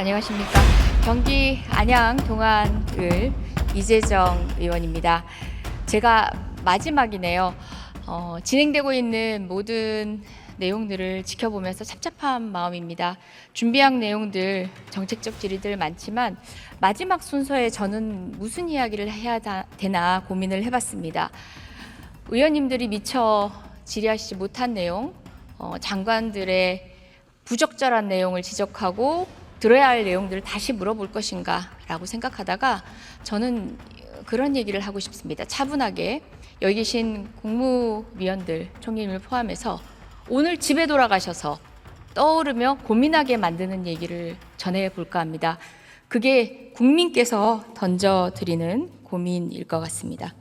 안녕하십니까. 경기 안양 동안을 이재정 의원입니다. 제가 마지막이네요. 진행되고 있는 모든 내용들을 지켜보면서 찹찹한 마음입니다. 준비한 내용들, 정책적 질의들 많지만 마지막 순서에 저는 무슨 이야기를 해야 되나 고민을 해봤습니다. 의원님들이 미처 질의하시지 못한 내용, 장관들의 부적절한 내용을 지적하고 들어야 할 내용들을 다시 물어볼 것인가 라고 생각하다가 저는 그런 얘기를 하고 싶습니다. 차분하게 여기 계신 국무위원들 총리님을 포함해서 오늘 집에 돌아가셔서 떠오르며 고민하게 만드는 얘기를 전해볼까 합니다. 그게 국민께서 던져드리는 고민일 것 같습니다.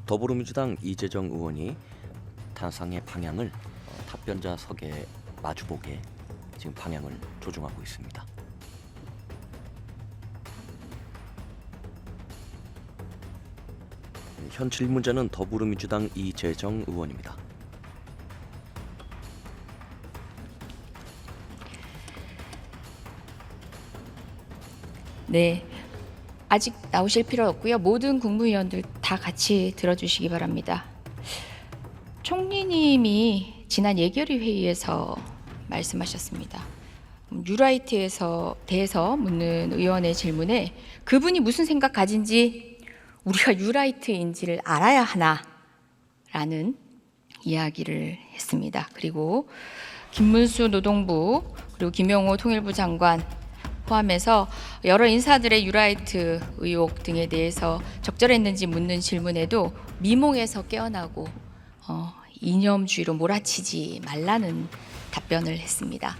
더불어민주당 이재정 의원이 탄상의 방향을 답변자석에 마주보게 지금 방향을 조정하고 있습니다. 현 질문자는 더불어민주당 이재정 의원입니다. 네, 아직 나오실 필요 없고요. 모든 국무위원들 다 같이 들어주시기 바랍니다. 총리님이 지난 예결위 회의에서 말씀하셨습니다. 뉴라이트에서 대해서 묻는 의원의 질문에 그분이 무슨 생각 가진지 우리가 뉴라이트인지를 알아야 하나라는 이야기를 했습니다. 그리고 김문수 노동부 그리고 김용호 통일부 장관 포함해서 여러 인사들의 뉴라이트 의혹 등에 대해서 적절했는지 묻는 질문에도 미몽에서 깨어나고 이념주의로 몰아치지 말라는 답변을 했습니다.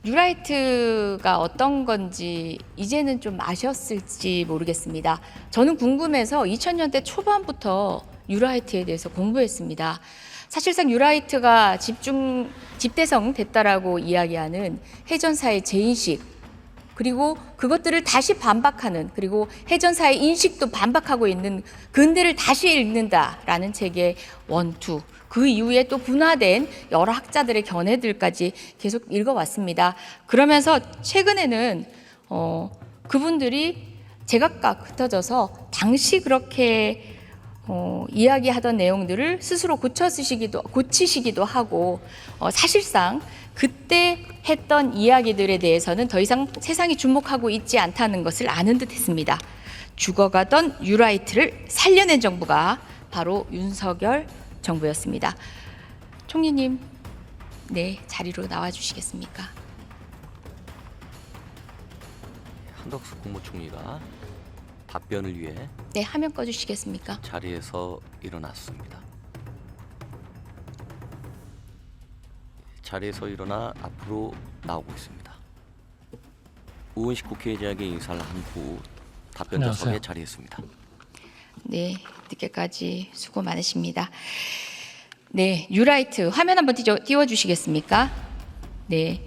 뉴라이트가 어떤 건지 이제는 좀 아셨을지 모르겠습니다. 저는 궁금해서 2000년대 초반부터 뉴라이트에 대해서 공부했습니다. 사실상 뉴라이트가 집대성 됐다라고 이야기하는 해전사의 재인식 그리고 그것들을 다시 반박하는 그리고 해전사의 인식도 반박하고 있는 근대를 다시 읽는다라는 책의 원투 그 이후에 또 분화된 여러 학자들의 견해들까지 계속 읽어왔습니다. 그러면서 최근에는 그분들이 제각각 흩어져서 당시 그렇게 이야기하던 내용들을 스스로 고치시기도 하고 사실상 그때 했던 이야기들에 대해서는 더 이상 세상이 주목하고 있지 않다는 것을 아는 듯 했습니다. 죽어가던 뉴라이트를 살려낸 정부가 바로 윤석열 정부였습니다. 총리님, 네, 자리로 나와주시겠습니까? 한덕수 국무총리가 답변을 위해 네, 화면 꺼주시겠습니까? 자리에서 일어났습니다. 자리에서 일어나 앞으로 나오고 있습니다. 우은식 국회의장에게 인사를 한 후 답변자석에 자리했습니다. 네, 늦게까지 수고 많으십니다. 네, 뉴라이트 화면 한번 띄워주시겠습니까? 네.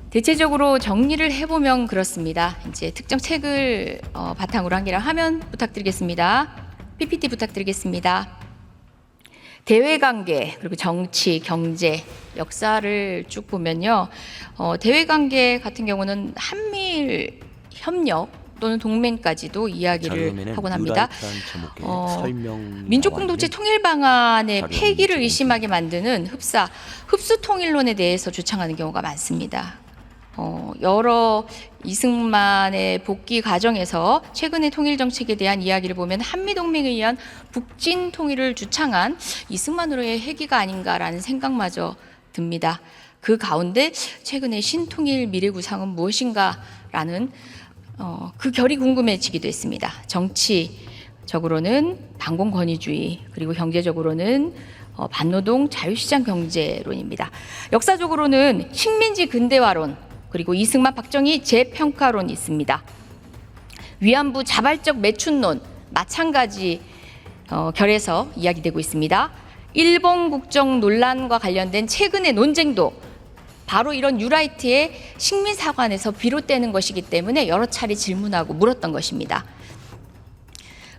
대체적으로 정리를 해보면 그렇습니다. 이제 특정 책을 바탕으로 한 게 아니라 화면 부탁드리겠습니다. PPT 부탁드리겠습니다. 대외관계 그리고 정치, 경제, 역사를 쭉 보면요. 대외관계 같은 경우는 한미일 협력 또는 동맹까지도 이야기를 하곤 합니다. 민족공동체 통일 방안의 폐기를 의심하게 만드는 흡수 통일론에 대해서 주창하는 경우가 많습니다. 여러 이승만의 복귀 과정에서 최근의 통일 정책에 대한 이야기를 보면 한미동맹에 의한 북진 통일을 주창한 이승만으로의 회기가 아닌가라는 생각마저 듭니다. 그 가운데 최근의 신통일 미래구상은 무엇인가라는 그 결이 궁금해지기도 했습니다. 정치적으로는 반공권위주의 그리고 경제적으로는 반노동 자유시장 경제론입니다. 역사적으로는 식민지 근대화론 그리고 이승만 박정희 재평가론이 있습니다. 위안부 자발적 매춘론 마찬가지 결에서 이야기되고 있습니다. 일본 국정 논란과 관련된 최근의 논쟁도 바로 이런 뉴라이트의 식민사관에서 비롯되는 것이기 때문에 여러 차례 질문하고 물었던 것입니다.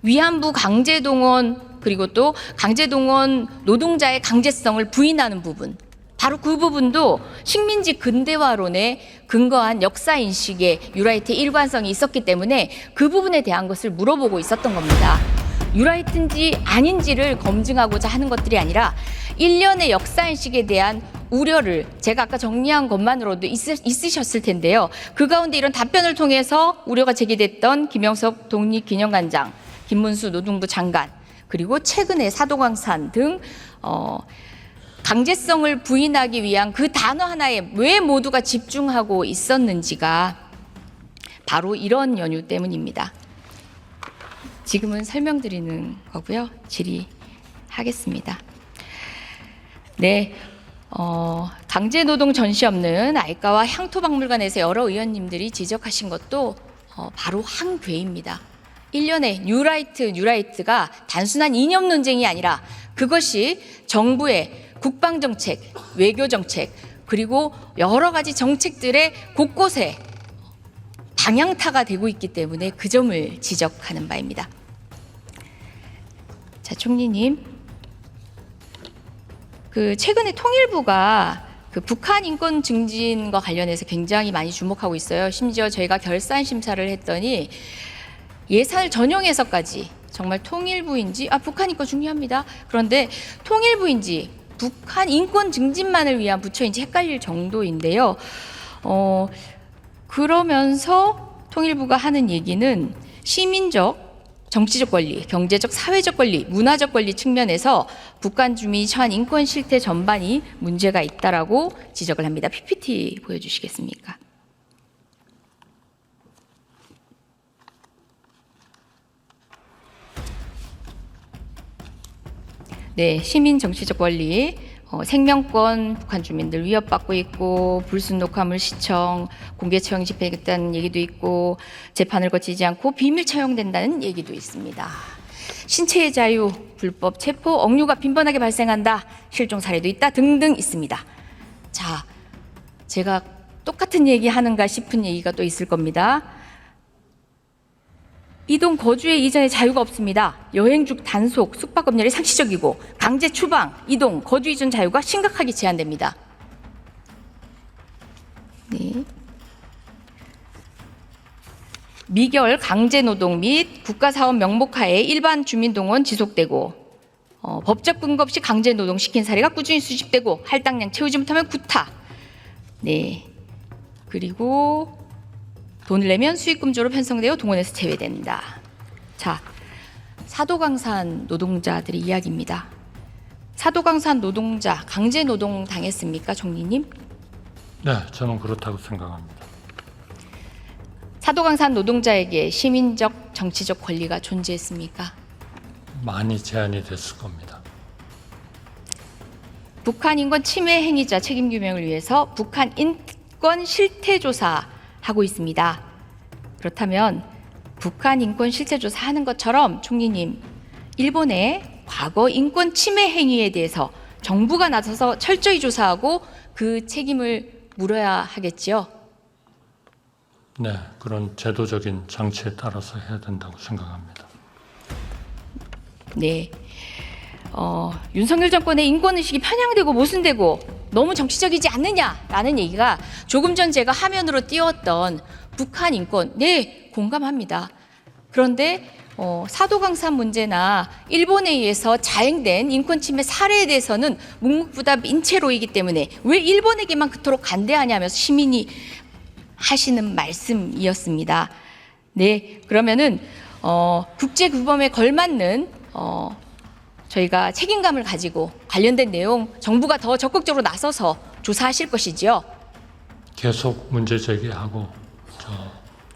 위안부 강제동원 그리고 또 강제동원 노동자의 강제성을 부인하는 부분, 바로 그 부분도 식민지 근대화론에 근거한 역사인식의 유라이트의 일관성이 있었기 때문에 그 부분에 대한 것을 물어보고 있었던 겁니다. 유라이트인지 아닌지를 검증하고자 하는 것들이 아니라 일련의 역사인식에 대한 우려를 제가 아까 정리한 것만으로도 있으셨을 텐데요. 그 가운데 이런 답변을 통해서 우려가 제기됐던 김영석 독립기념관장, 김문수 노동부 장관, 그리고 최근에 사도광산 등 강제성을 부인하기 위한 그 단어 하나에 왜 모두가 집중하고 있었는지가 바로 이런 연유 때문입니다. 지금은 설명드리는 거고요. 질의하겠습니다. 네, 강제노동 전시 없는 알가와 향토박물관에서 여러 의원님들이 지적하신 것도 바로 한 괴입니다. 일련의 뉴라이트가 단순한 이념 논쟁이 아니라 그것이 정부의 국방정책, 외교정책, 그리고 여러 가지 정책들의 곳곳에 방향타가 되고 있기 때문에 그 점을 지적하는 바입니다. 자, 총리님, 최근에 통일부가 북한 인권 증진과 관련해서 굉장히 많이 주목하고 있어요. 심지어 저희가 결산 심사를 했더니 예산을 전용해서까지 정말 통일부인지 북한 인권 중요합니다. 그런데 통일부인지 북한 인권 증진만을 위한 부처인지 헷갈릴 정도인데요. 그러면서 통일부가 하는 얘기는 시민적, 정치적 권리, 경제적, 사회적 권리, 문화적 권리 측면에서 북한 주민이 처한 인권 실태 전반이 문제가 있다라고 지적을 합니다. PPT 보여주시겠습니까? 네, 시민 정치적 권리, 생명권 북한 주민들 위협받고 있고 불순 녹화물 시청, 공개 처형 집행했다는 얘기도 있고 재판을 거치지 않고 비밀 처형된다는 얘기도 있습니다. 신체의 자유, 불법 체포, 억류가 빈번하게 발생한다, 실종 사례도 있다 등등 있습니다. 자, 제가 똑같은 얘기 하는가 싶은 얘기가 또 있을 겁니다. 이동 거주의 이전에 자유가 없습니다. 여행 중 단속, 숙박업률이 상시적이고 강제 추방, 이동, 거주 이전 자유가 심각하게 제한됩니다. 네. 미결 강제노동 및 국가사업 명목하에 일반 주민동원 지속되고 법적 근거 없이 강제노동 시킨 사례가 꾸준히 수집되고 할당량 채우지 못하면 구타. 네. 그리고 돈을 내면 수익금조로 편성되어 동원에서 제외된다. 자, 사도광산 노동자들의 이야기입니다. 사도광산 노동자 강제노동 당했습니까, 총리님? 네, 저는 그렇다고 생각합니다. 사도광산 노동자에게 시민적, 정치적 권리가 존재했습니까? 많이 제한이 됐을 겁니다. 북한 인권 침해 행위자 책임 규명을 위해서 북한 인권 실태 조사하고 있습니다. 그렇다면 북한 인권 실태 조사하는 것처럼 총리님, 일본의 과거 인권 침해 행위에 대해서 정부가 나서서 철저히 조사하고 그 책임을 물어야 하겠지요. 네, 그런 제도적인 장치에 따라서 해야 된다고 생각합니다. 네, 윤석열 정권의 인권의식이 편향되고 모순되고 너무 정치적이지 않느냐라는 얘기가 조금 전 제가 화면으로 띄웠던 북한 인권, 네, 공감합니다. 그런데 사도광산 문제나 일본에 의해서 자행된 인권 침해 사례에 대해서는 묵묵부답인 채로이기 때문에 왜 일본에게만 그토록 간대하냐면서 시민이 하시는 말씀이었습니다. 네, 그러면은 국제규범에 걸맞는 저희가 책임감을 가지고 관련된 내용 정부가 더 적극적으로 나서서 조사하실 것이지요. 계속 문제 제기하고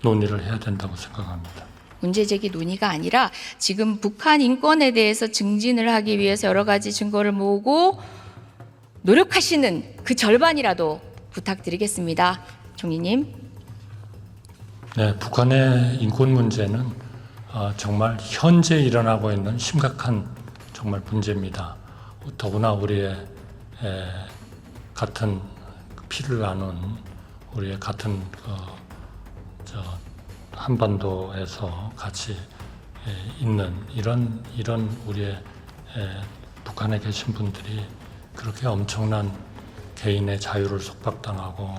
논의를 해야 된다고 생각합니다. 문제제기 논의가 아니라 지금 북한 인권에 대해서 증진을 하기 위해서 여러 가지 증거를 모으고 노력하시는 그 절반이라도 부탁드리겠습니다. 총리님. 네, 북한의 인권 문제는 정말 현재 일어나고 있는 심각한 정말 문제입니다. 더구나 우리의 같은 피를 나눈 우리의 같은 한반도에서 같이 있는 이런 우리의 북한에 계신 분들이 그렇게 엄청난 개인의 자유를 속박당하고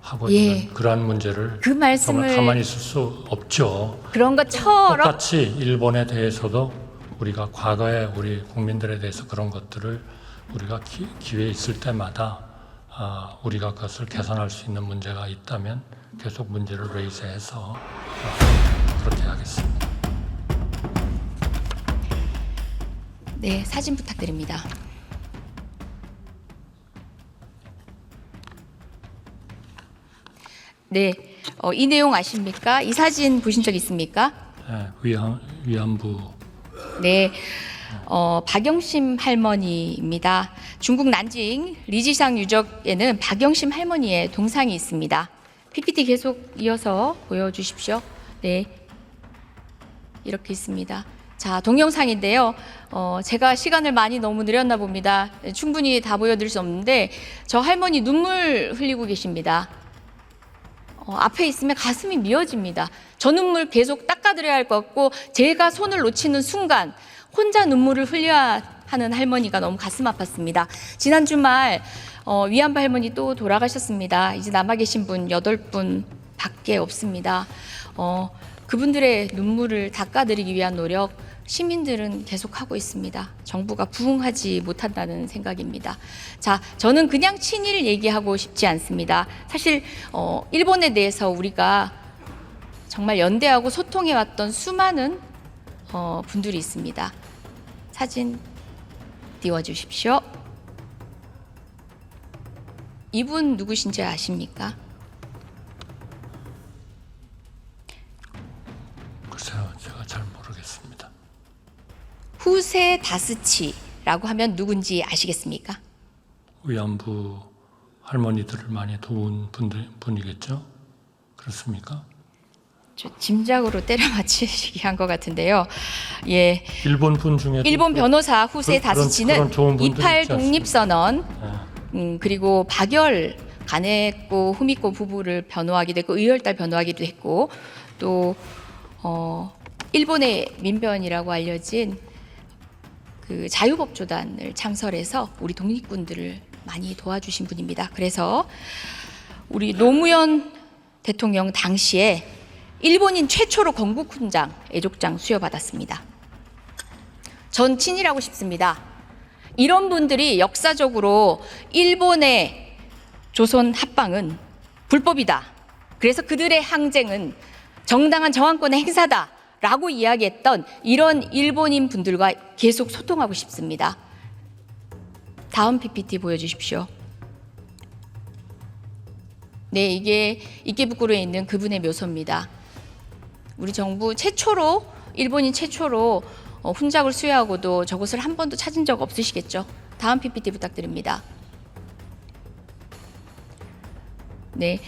하고 예. 있는 그러한 문제를 그 정말 말씀을 가만히 있을 수 없죠. 그런 것처럼 똑같이 일본에 대해서도 우리가 과거에 우리 국민들에 대해서 그런 것들을 우리가 기회 있을 때마다 우리가 그것을 개선할 수 있는 문제가 있다면 계속 문제를 레이즈해서 그렇게 하겠습니다. 네, 사진 부탁드립니다. 네, 이 내용 아십니까? 이 사진 보신 적 있습니까? 위안부 네, 박영심 할머니입니다. 중국 난징 리지상 유적에는 박영심 할머니의 동상이 있습니다. PPT 계속 이어서 보여주십시오. 네, 이렇게 있습니다. 자, 동영상인데요. 제가 시간을 많이 너무 늘렸나 봅니다. 충분히 다 보여드릴 수 없는데 저 할머니 눈물 흘리고 계십니다. 앞에 있으면 가슴이 미어집니다. 저 눈물 계속 닦아드려야 할 것 같고 제가 손을 놓치는 순간 혼자 눈물을 흘려야 하는 할머니가 너무 가슴 아팠습니다. 지난 주말 위안부 할머니 또 돌아가셨습니다. 이제 남아 계신 분 8분 밖에 없습니다. 그분들의 눈물을 닦아드리기 위한 노력 시민들은 계속하고 있습니다. 정부가 부응하지 못한다는 생각입니다. 자, 저는 그냥 친일 얘기하고 싶지 않습니다. 사실 일본에 대해서 우리가 정말 연대하고 소통해왔던 수많은 분들이 있습니다. 사진 띄워주십시오. 이분 누구신지 아십니까? 글쎄요, 제가 잘 모르겠습니다. 후세 다스치라고 하면 누군지 아시겠습니까? 위안부 할머니들을 많이 도운 분이겠죠? 그렇습니까? 저 짐작으로 때려 맞히시기 한 것 같은데요. 예, 일본 분 중에 일본 변호사 후세 다스치는 그런 좋은 분들이 28 있지 않습니까? 독립선언, 그리고 박열 가네코 후미코 부부를 변호하기도 했고 의열달 변호하기도 했고 또 일본의 민변이라고 알려진 그 자유법조단을 창설해서 우리 독립군들을 많이 도와주신 분입니다. 그래서 우리 노무현 대통령 당시에 일본인 최초로 건국훈장, 애족장 수여받았습니다. 전 친일하고 싶습니다. 이런 분들이 역사적으로 일본의 조선 합방은 불법이다. 그래서 그들의 항쟁은 정당한 저항권의 행사다. 라고 이야기했던 이런 일본인 분들과 계속 소통하고 싶습니다. 다음 PPT 보여주십시오. 네, 이게 이케부쿠로에 있는 그분의 묘소입니다. 우리 정부 최초로, 일본인 최초로 훈장을 수여하고도 저곳을 한 번도 찾은 적 없으시겠죠? 다음 PPT 부탁드립니다. 네,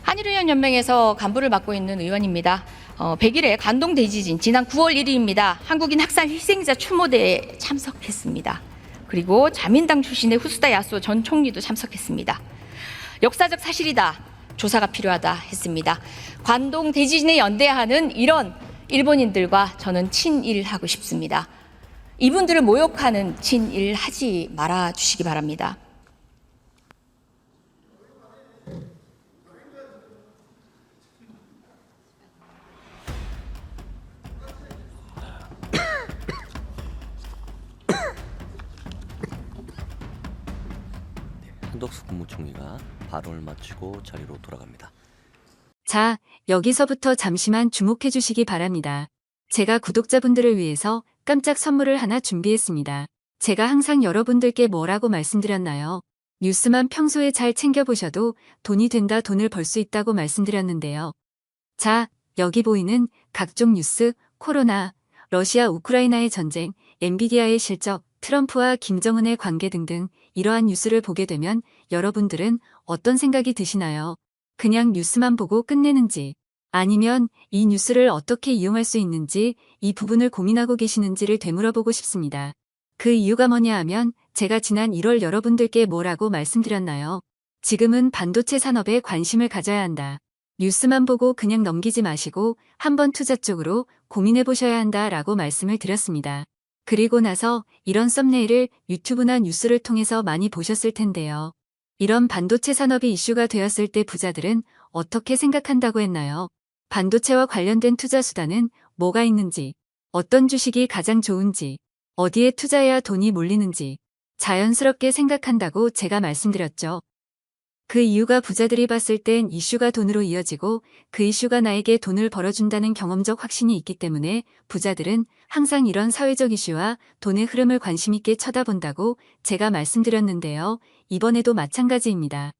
한일의원연맹에서 간부를 맡고 있는 의원입니다. 100일에 관동 대지진 지난 9월 1일입니다. 한국인 학살 희생자 추모대에 참석했습니다. 그리고 자민당 출신의 후스다 야스오 전 총리도 참석했습니다. 역사적 사실이다. 조사가 필요하다 했습니다. 관동 대지진에 연대하는 이런 일본인들과 저는 친일하고 싶습니다. 이분들을 모욕하는 친일 하지 말아 주시기 바랍니다. 한덕수 국무총리가 발언을 마치고 자리로 돌아갑니다. 자, 여기서부터 잠시만 주목해 주시기 바랍니다. 제가 구독자분들을 위해서 깜짝 선물을 하나 준비했습니다. 제가 항상 여러분들께 뭐라고 말씀드렸나요? 뉴스만 평소에 잘 챙겨보셔도 돈이 된다, 돈을 벌 수 있다고 말씀드렸는데요. 자, 여기 보이는 각종 뉴스, 코로나, 러시아 우크라이나의 전쟁, 엔비디아의 실적, 트럼프와 김정은의 관계 등등 이러한 뉴스를 보게 되면 여러분들은 어떤 생각이 드시나요? 그냥 뉴스만 보고 끝내는지, 아니면 이 뉴스를 어떻게 이용할 수 있는지 이 부분을 고민하고 계시는지를 되물어보고 싶습니다. 그 이유가 뭐냐 하면 제가 지난 1월 여러분들께 뭐라고 말씀드렸나요? 지금은 반도체 산업에 관심을 가져야 한다. 뉴스만 보고 그냥 넘기지 마시고 한번 투자 쪽으로 고민해 보셔야 한다라고 말씀을 드렸습니다. 그리고 나서 이런 썸네일을 유튜브나 뉴스를 통해서 많이 보셨을 텐데요. 이런 반도체 산업이 이슈가 되었을 때 부자들은 어떻게 생각한다고 했나요? 반도체와 관련된 투자 수단은 뭐가 있는지, 어떤 주식이 가장 좋은지, 어디에 투자해야 돈이 몰리는지 자연스럽게 생각한다고 제가 말씀드렸죠. 그 이유가 부자들이 봤을 땐 이슈가 돈으로 이어지고 그 이슈가 나에게 돈을 벌어준다는 경험적 확신이 있기 때문에 부자들은 항상 이런 사회적 이슈와 돈의 흐름을 관심 있게 쳐다본다고 제가 말씀드렸는데요. 이번에도 마찬가지입니다.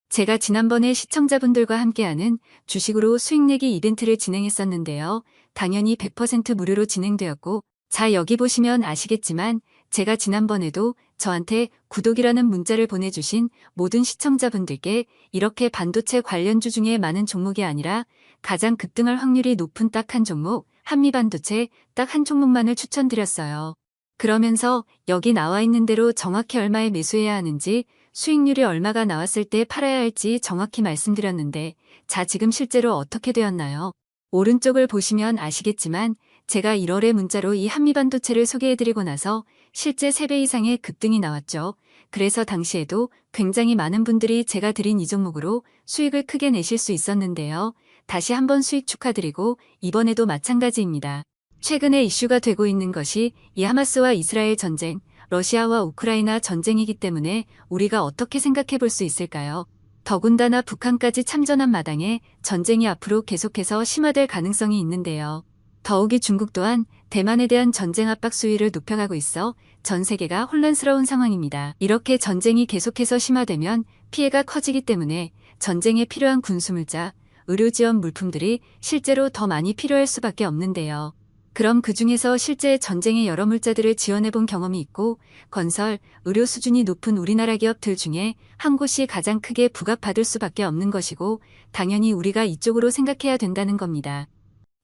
제가 지난번에 시청자분들과 함께하는 주식으로 수익 내기 이벤트를 진행했었는데요. 당연히 100% 무료로 진행되었고, 자, 여기 보시면 아시겠지만 제가 지난번에도 저한테 구독이라는 문자를 보내주신 모든 시청자분들께 이렇게 반도체 관련주 중에 많은 종목이 아니라 가장 급등할 확률이 높은 딱 한 종목, 한미반도체 딱 한 종목만을 추천드렸어요. 그러면서 여기 나와 있는 대로 정확히 얼마에 매수해야 하는지, 수익률이 얼마가 나왔을 때 팔아야 할지 정확히 말씀드렸는데, 자, 지금 실제로 어떻게 되었나요? 오른쪽을 보시면 아시겠지만 제가 1월에 문자로 이 한미반도체를 소개해드리고 나서 실제 3배 이상의 급등이 나왔죠. 그래서 당시에도 굉장히 많은 분들이 제가 드린 이 종목으로 수익을 크게 내실 수 있었는데요. 다시 한번 수익 축하드리고 이번에도 마찬가지입니다. 최근에 이슈가 되고 있는 것이 이 하마스와 이스라엘 전쟁, 러시아와 우크라이나 전쟁이기 때문에 우리가 어떻게 생각해 볼 수 있을까요? 더군다나 북한까지 참전한 마당에 전쟁이 앞으로 계속해서 심화될 가능성이 있는데요. 더욱이 중국 또한 대만에 대한 전쟁 압박 수위를 높여가고 있어 전 세계가 혼란스러운 상황입니다. 이렇게 전쟁이 계속해서 심화되면 피해가 커지기 때문에 전쟁에 필요한 군수물자, 의료 지원 물품들이 실제로 더 많이 필요할 수밖에 없는데요. 그럼 그 중에서 실제 전쟁의 여러 물자들을 지원해본 경험이 있고 건설, 의료 수준이 높은 우리나라 기업들 중에 한 곳이 가장 크게 부각받을 수밖에 없는 것이고 당연히 우리가 이쪽으로 생각해야 된다는 겁니다.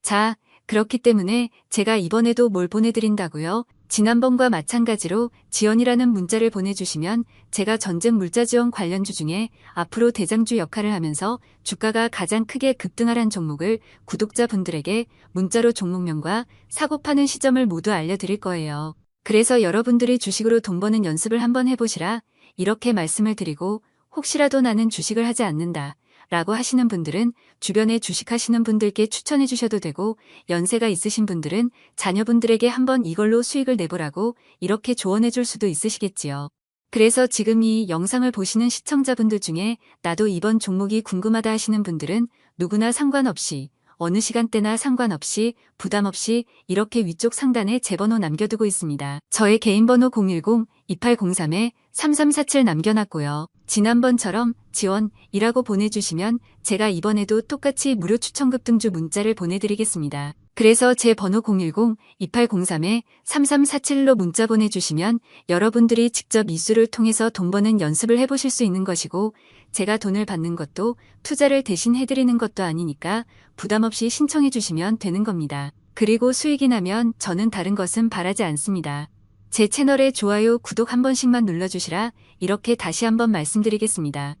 자, 그렇기 때문에 제가 이번에도 뭘 보내드린다고요? 지난번과 마찬가지로 지원이라는 문자를 보내주시면 제가 전쟁 물자 지원 관련주 중에 앞으로 대장주 역할을 하면서 주가가 가장 크게 급등할 종목을 구독자분들에게 문자로 종목명과 사고 파는 시점을 모두 알려드릴 거예요. 그래서 여러분들이 주식으로 돈 버는 연습을 한번 해보시라 이렇게 말씀을 드리고 혹시라도 나는 주식을 하지 않는다 라고 하시는 분들은 주변에 주식하시는 분들께 추천해 주셔도 되고 연세가 있으신 분들은 자녀분들에게 한번 이걸로 수익을 내보라고 이렇게 조언해 줄 수도 있으시겠지요. 그래서 지금 이 영상을 보시는 시청자분들 중에 나도 이번 종목이 궁금하다 하시는 분들은 누구나 상관없이 어느 시간대나 상관없이 부담 없이 이렇게 위쪽 상단에 제 번호 남겨두고 있습니다. 저의 개인 번호 010-2803-3347 남겨놨고요. 지난번처럼 지원이라고 보내주시면 제가 이번에도 똑같이 무료 추천 급등주 문자를 보내드리겠습니다. 그래서 제 번호 010-2803-3347로 문자 보내주시면 여러분들이 직접 이수를 통해서 돈 버는 연습을 해보실 수 있는 것이고 제가 돈을 받는 것도 투자를 대신 해드리는 것도 아니니까 부담 없이 신청해 주시면 되는 겁니다. 그리고 수익이 나면 저는 다른 것은 바라지 않습니다. 제 채널에 좋아요, 구독 한 번씩만 눌러주시라 이렇게 다시 한번 말씀드리겠습니다.